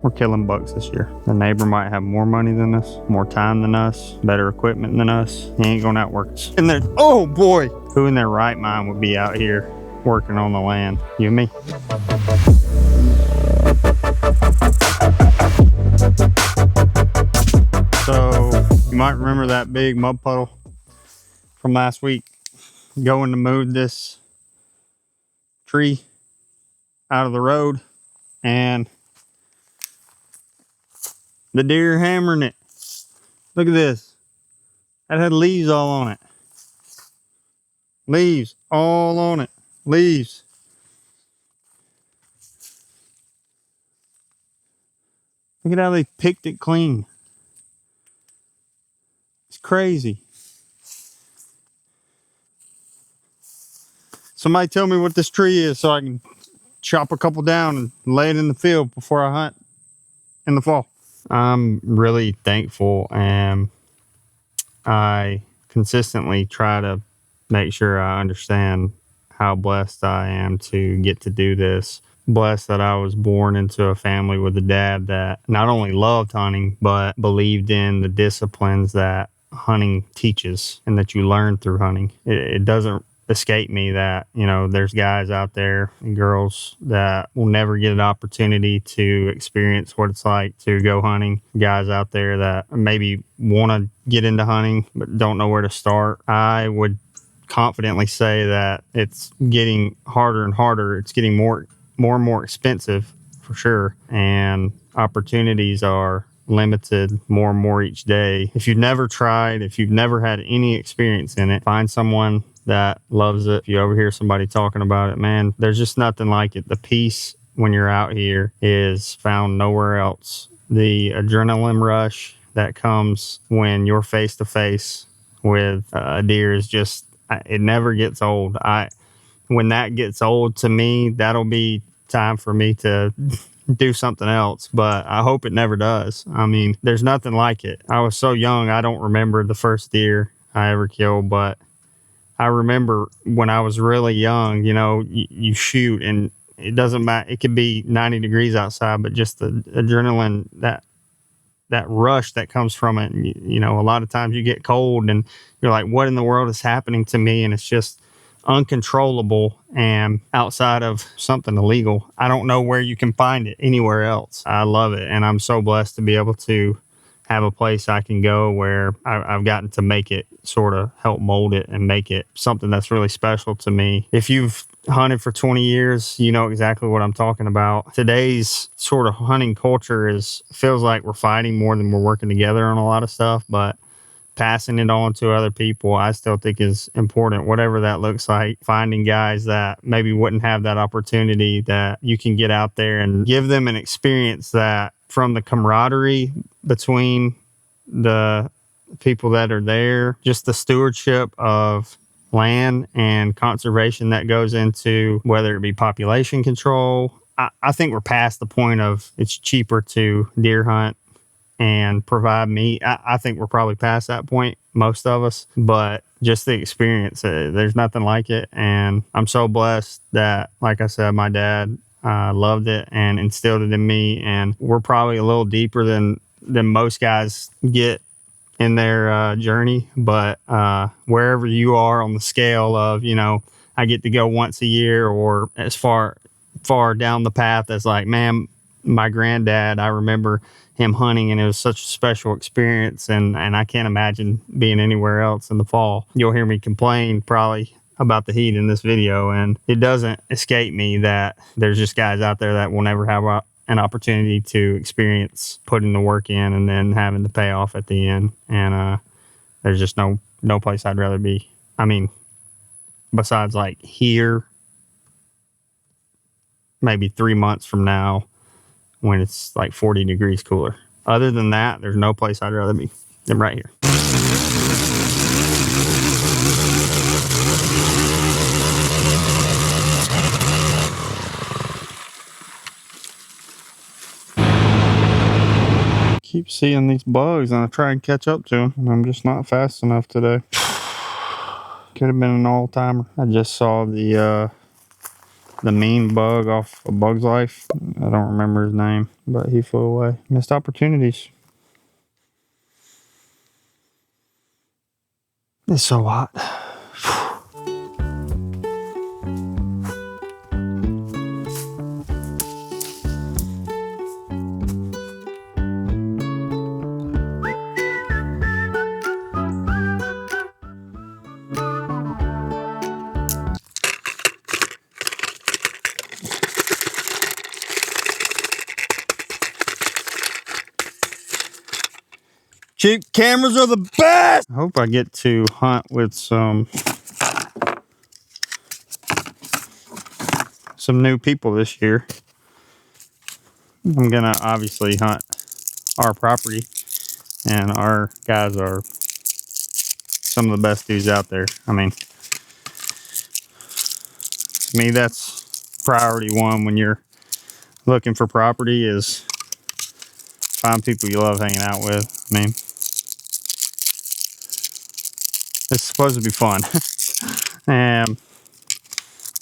We're killing bucks this year. The neighbor might have more money than us, more time than us, better equipment than us. He ain't gonna outwork us. And there, oh boy, who in their right mind would be out here working on the land? You and me. So you might remember that big mud puddle from last week. Going to move this tree out of the road, and the deer hammering it. Look at this. That had leaves all on it. Leaves all on it. Leaves. Look at how they picked it clean. It's crazy. Somebody tell me what this tree is so I can chop a couple down and lay it in the field before I hunt in the fall. I'm really thankful, and I consistently try to make sure I understand how blessed I am to get to do this. Blessed that I was born into a family with a dad that not only loved hunting, but believed in the disciplines that hunting teaches and that you learn through hunting. It doesn't escape me that, you know, there's guys out there and girls that will never get an opportunity to experience what it's like to go hunting. Guys out there that maybe want to get into hunting but don't know where to start. I would confidently say that it's getting harder and harder. It's getting more and more expensive for sure, and opportunities are limited more and more each day. If you've never tried, if you've never had any experience in it, find someone that loves it. If you overhear somebody talking about it, man, there's just nothing like it. The peace when you're out here is found nowhere else. The adrenaline rush that comes when you're face to face with a deer is just, it never gets old. When that gets old to me, that'll be time for me to do something else, but I hope it never does. I mean, there's nothing like it. I was so young, I don't remember the first deer I ever killed, but I remember when I was really young, you know, you shoot and it doesn't matter. It could be 90 degrees outside, but just the adrenaline, that rush that comes from it. And, you know, a lot of times you get cold and you're like, what in the world is happening to me? And it's just uncontrollable, and outside of something illegal. I don't know where you can find it anywhere else. I love it, and I'm so blessed to be able to have a place I can go where I've gotten to make it, sort of help mold it and make it something that's really special to me. If you've hunted for 20 years, you know exactly what I'm talking about. Today's sort of hunting culture feels like we're fighting more than we're working together on a lot of stuff, but passing it on to other people, I still think is important, whatever that looks like. Finding guys that maybe wouldn't have that opportunity, that you can get out there and give them an experience that, from the camaraderie between the people that are there, just the stewardship of land and conservation that goes into, whether it be population control. I think we're past the point of it's cheaper to deer hunt and provide meat. I think we're probably past that point, most of us, but just the experience, there's nothing like it. And I'm so blessed that, like I said, my dad loved it and instilled it in me. And we're probably a little deeper than most guys get in their journey. But wherever you are on the scale of, you know, I get to go once a year, or as far down the path as like, man, my granddad, I remember him hunting and it was such a special experience, and I can't imagine being anywhere else in the fall. You'll hear me complain probably about the heat in this video, and it doesn't escape me that there's just guys out there that will never have an opportunity to experience putting the work in and then having the payoff at the end. And there's just no place I'd rather be. I mean, besides like here, maybe 3 months from now, when it's like 40 degrees cooler. Other than that, there's no place I'd rather be than right here. Keep seeing these bugs and I try and catch up to them, and I'm just not fast enough today. Could have been an all-timer. I just saw the the mean bug off A Bug's Life. I don't remember his name, but he flew away. Missed opportunities. It's so hot. Cheap cameras are the best! I hope I get to hunt with some new people this year. I'm gonna obviously hunt our property, and our guys are some of the best dudes out there. I mean, to me, that's priority one when you're looking for property, is find people you love hanging out with. I mean, it's supposed to be fun. And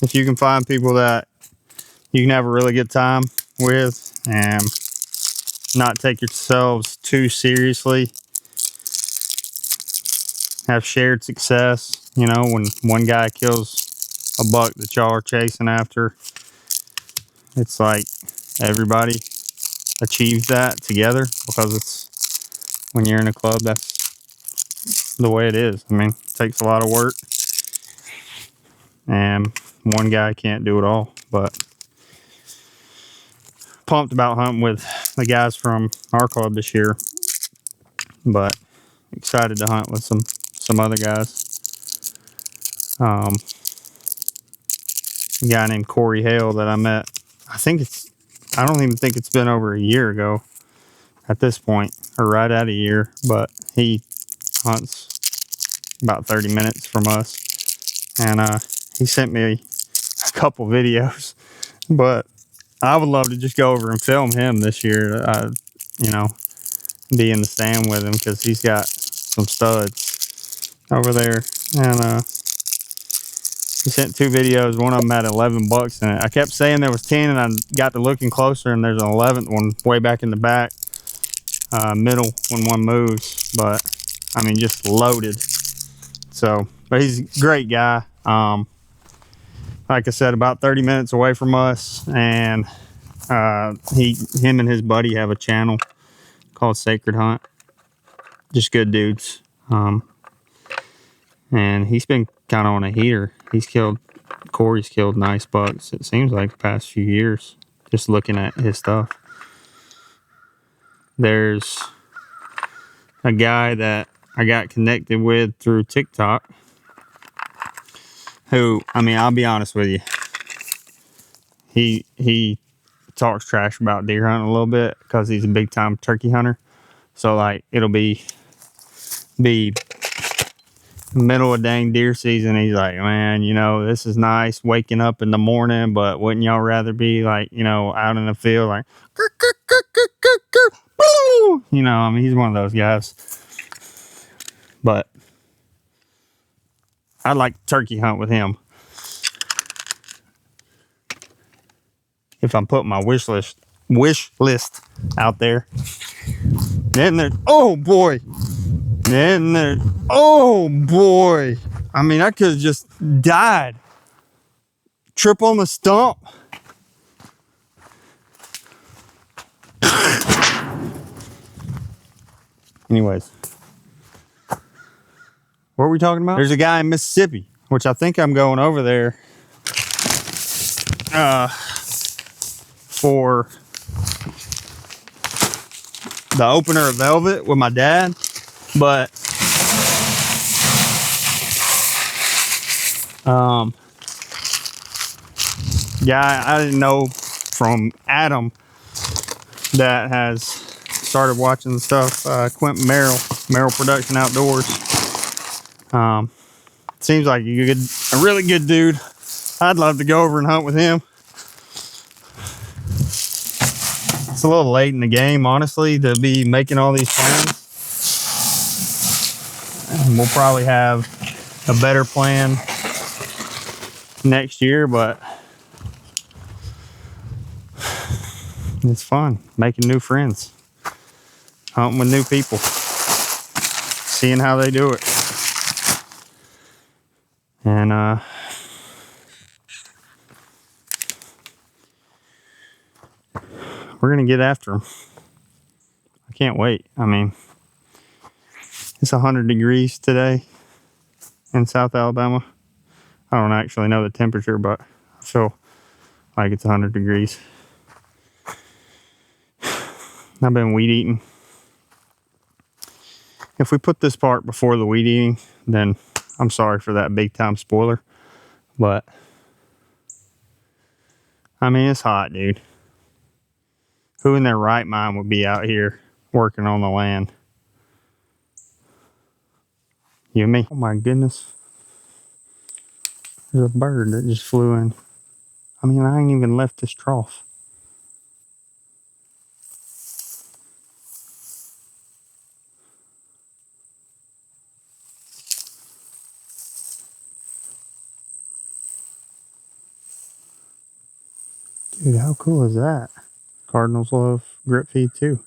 if you can find people that you can have a really good time with and not take yourselves too seriously, have shared success, you know, when one guy kills a buck that y'all are chasing after, it's like everybody achieves that together, because it's, when you're in a club, that's the way it is. I mean, it takes a lot of work, and one guy can't do it all. But pumped about hunting with the guys from our club this year, but excited to hunt with some other guys. A guy named Corey Hale that I met, I don't even think it's been over a year ago at this point, or right at a year, but he hunts about 30 minutes from us, and he sent me a couple videos, but I would love to just go over and film him this year, you know, be in the stand with him, because he's got some studs over there. And he sent 2 videos. One of them had 11 bucks in it. I kept saying there was 10, and I got to looking closer, and there's an 11th one way back in the back, middle when one moves. But I mean, just loaded. So, but he's a great guy. Like I said, about 30 minutes away from us, and him and his buddy have a channel called Sacred Hunt. Just good dudes. And he's been kind of on a heater. Corey's killed nice bucks, it seems like, the past few years, just looking at his stuff. There's a guy that I got connected with through TikTok who, I mean, I'll be honest with you, he talks trash about deer hunting a little bit because he's a big time turkey hunter. So like, it'll be middle of dang deer season. He's like, man, you know, this is nice waking up in the morning, but wouldn't y'all rather be like, you know, out in the field, like, you know, I mean, he's one of those guys. But I'd like to turkey hunt with him. If I'm putting my wish list out there. Then there, oh boy. Then there, oh boy. I mean, I could have just died. Trip on the stump. Anyways. What were we talking about? There's a guy in Mississippi, which I think I'm going over there for the opener of Velvet with my dad. But guy I didn't know from Adam that has started watching the stuff, Quentin Merrill Production Outdoors. Seems like a really good dude. I'd love to go over and hunt with him. It's a little late in the game, honestly, to be making all these plans. And we'll probably have a better plan next year, but It's fun making new friends, hunting with new people, seeing how they do it. And we're gonna get after them. I can't wait. I mean, it's 100 degrees today in South Alabama. I don't actually know the temperature, but I feel like it's 100 degrees. I've been weed eating. If we put this part before the weed eating, then I'm sorry for that big time spoiler. But I mean, it's hot, dude. Who in their right mind would be out here working on the land? You and me. Oh my goodness. There's a bird that just flew in. I mean, I ain't even left this trough. Dude, how cool is that? Cardinals love grip feed too.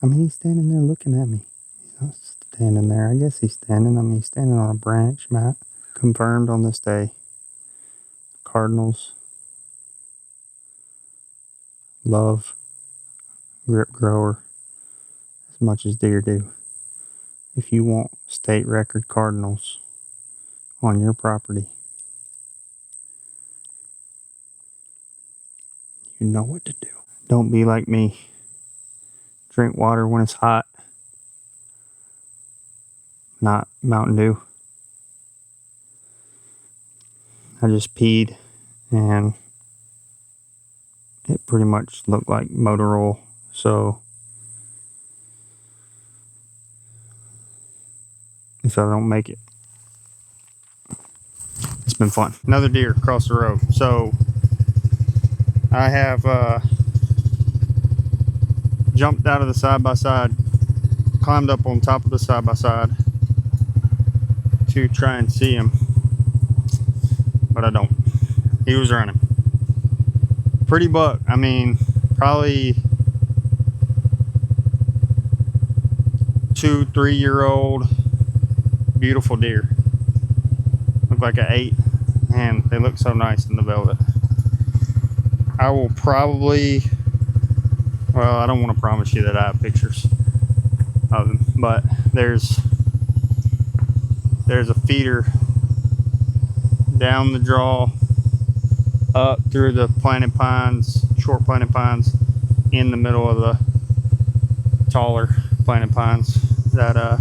I mean, he's standing there looking at me. He's not standing there. I guess he's standing. I mean, he's standing on a branch, Matt. Confirmed on this day. Cardinals love grip grower as much as deer do. If you want state record cardinals on your property, you know what to do. Don't be like me. Drink water when it's hot, not Mountain Dew. I just peed and it pretty much looked like motor oil. So if I don't make it, it's been fun. Another deer across the road. So I have jumped out of the side-by-side, climbed up on top of the side-by-side to try and see him, but I don't. He was running. Pretty buck. I mean, probably 2-3 year old beautiful deer. Look like an 8. Man, they look so nice in the velvet. I will probably, well, I don't want to promise you that I have pictures of them, but there's a feeder down the draw, up through the planted pines, short planted pines, in the middle of the taller planted pines that I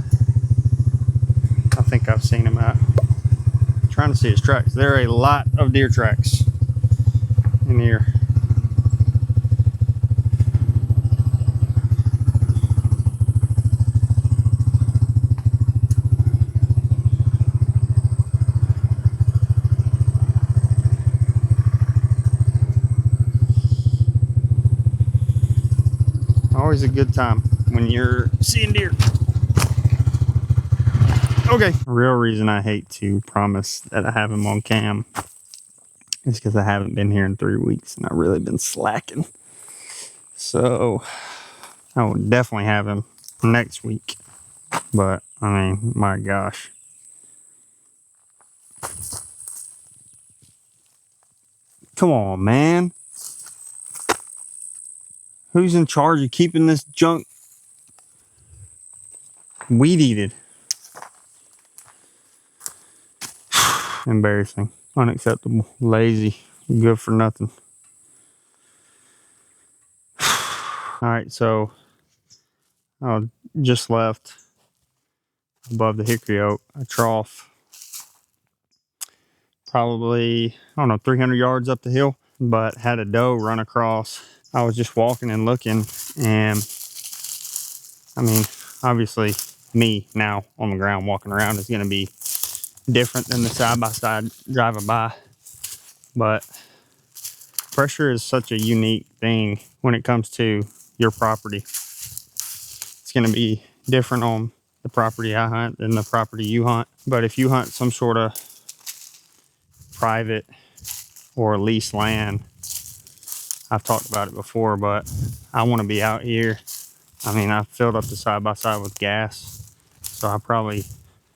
think I've seen him at. I'm trying to see his tracks. There are a lot of deer tracks in here. Always a good time when you're seeing deer. Okay. The real reason I hate to promise that I have him on cam is because I haven't been here in 3 weeks and I've really been slacking. So I will definitely have him next week. But I mean, my gosh. Come on, man. Who's in charge of keeping this junk weed-eated? Embarrassing. Unacceptable. Lazy. Good for nothing. Alright, so I just left above the hickory oak a trough. Probably, I don't know, 300 yards up the hill, but had a doe run across. I was just walking and looking, and I mean, obviously me now on the ground walking around is going to be different than the side-by-side driving by, but pressure is such a unique thing when it comes to your property. It's going to be different on the property I hunt than the property you hunt. But if you hunt some sort of private or leased land, I've talked about it before, but I want to be out here. I mean, I filled up the side-by-side with gas, so I probably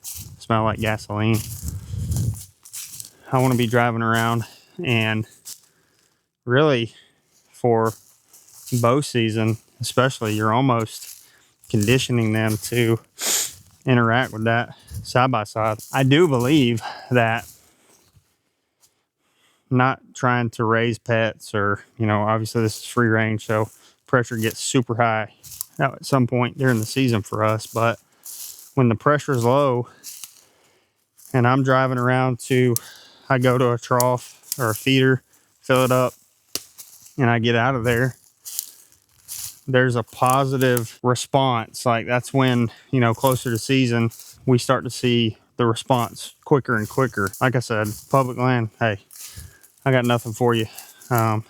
smell like gasoline. I want to be driving around, and really for bow season especially, you're almost conditioning them to interact with that side-by-side. I do believe that not trying to raise pets, or, you know, obviously this is free range, so pressure gets super high at some point during the season for us. But when the pressure is low and I'm driving around I go to a trough or a feeder, fill it up, and I get out of there, there's a positive response. Like, that's when, you know, closer to season, we start to see the response quicker and quicker. Like I said, public land, hey, I got nothing for you. I'm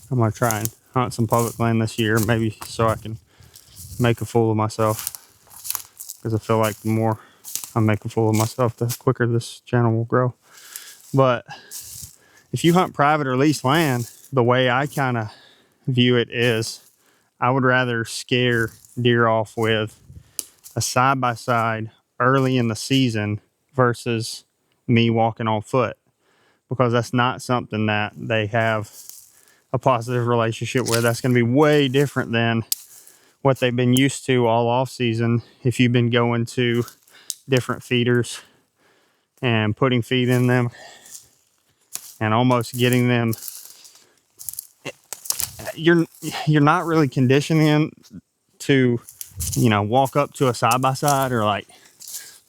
gonna try and hunt some public land this year, maybe so I can make a fool of myself, because I feel like the more I make a fool of myself, the quicker this channel will grow. But if you hunt private or leased land, the way I kind of view it is, I would rather scare deer off with a side-by-side early in the season versus me walking on foot, because that's not something that they have a positive relationship with. That's going to be way different than what they've been used to all off season. If you've been going to different feeders and putting feed in them and almost getting them, you're not really conditioning to, you know, walk up to a side-by-side or like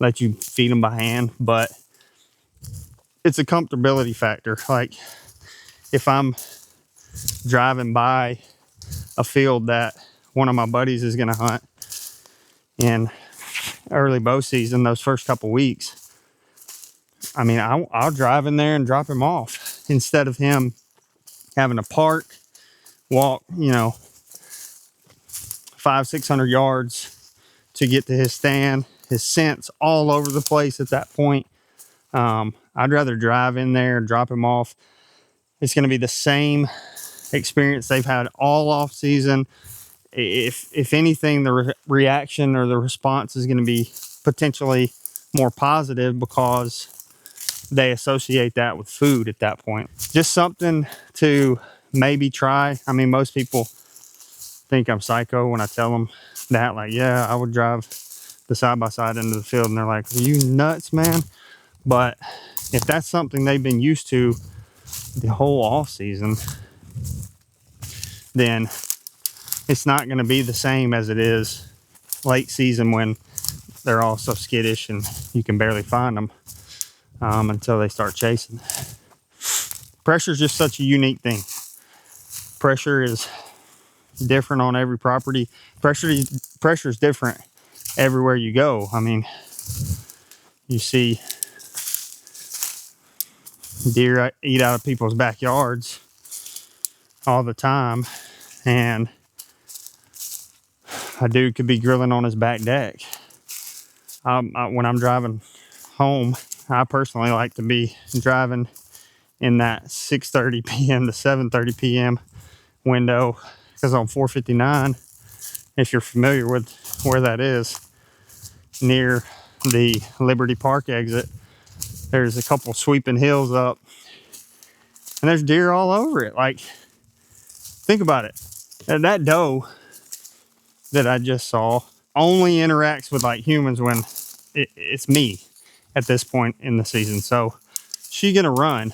let you feed them by hand, but it's a comfortability factor. Like, if I'm driving by a field that one of my buddies is going to hunt in early bow season, those first couple weeks, I mean, I'll drive in there and drop him off instead of him having to park, walk, you know, 500-600 yards to get to his stand. His scent's all over the place at that point. I'd rather drive in there and drop him off. It's going to be the same experience they've had all off season. If anything, the reaction or the response is going to be potentially more positive, because they associate that with food at that point. Just something to maybe try. I mean, most people think I'm psycho when I tell them that, like, yeah, I would drive the side-by-side into the field, and they're like, are you nuts, man? But if that's something they've been used to the whole off season, then it's not going to be the same as it is late season, when they're all so skittish and you can barely find them until they start chasing. Pressure is just such a unique thing. Pressure is different on every property. Pressure is different everywhere you go. I mean, you see deer eat out of people's backyards all the time, and a dude could be grilling on his back deck. When I'm driving home, I personally like to be driving in that 6:30 p.m. to 7:30 p.m. window, because on 459, if you're familiar with where that is, near the Liberty Park exit, there's a couple sweeping hills up, and there's deer all over it. Like, think about it. And that doe that I just saw only interacts with like humans when it's me at this point in the season. So she's gonna run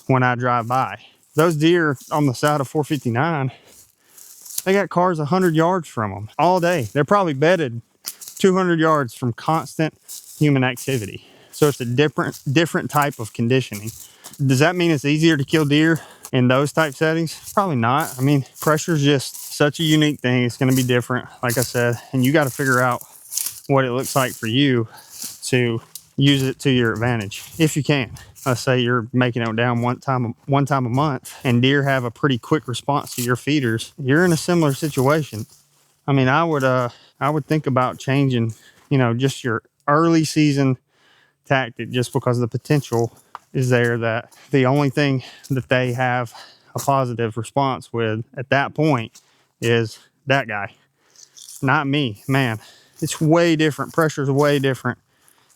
when I drive by. Those deer on the side of 459, they got cars 100 yards from them all day. They're probably bedded 200 yards from constant human activity. So it's a different type of conditioning. Does that mean it's easier to kill deer in those type settings? Probably not. I mean, pressure is just such a unique thing. It's going to be different, like I said, and you got to figure out what it looks like for you to use it to your advantage, if you can. Let's say you're making it down one time a month, and deer have a pretty quick response to your feeders. You're in a similar situation. I mean, I would think about changing, you know, just your early season tactic, just because the potential is there that the only thing that they have a positive response with at that point is that guy, not me. Man, it's way different. Pressure's way different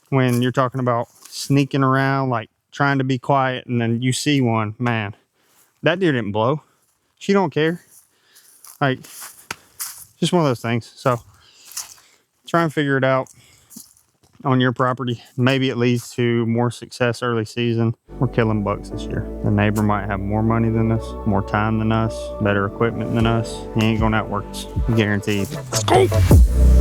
when you're talking about sneaking around, like trying to be quiet, and then you see one. Man, that deer didn't blow. She don't care. Like, just one of those things. So try and figure it out on your property. Maybe it leads to more success early season. We're killing bucks this year. The neighbor might have more money than us, more time than us, better equipment than us. He ain't gonna outwork us, guaranteed. Let's go.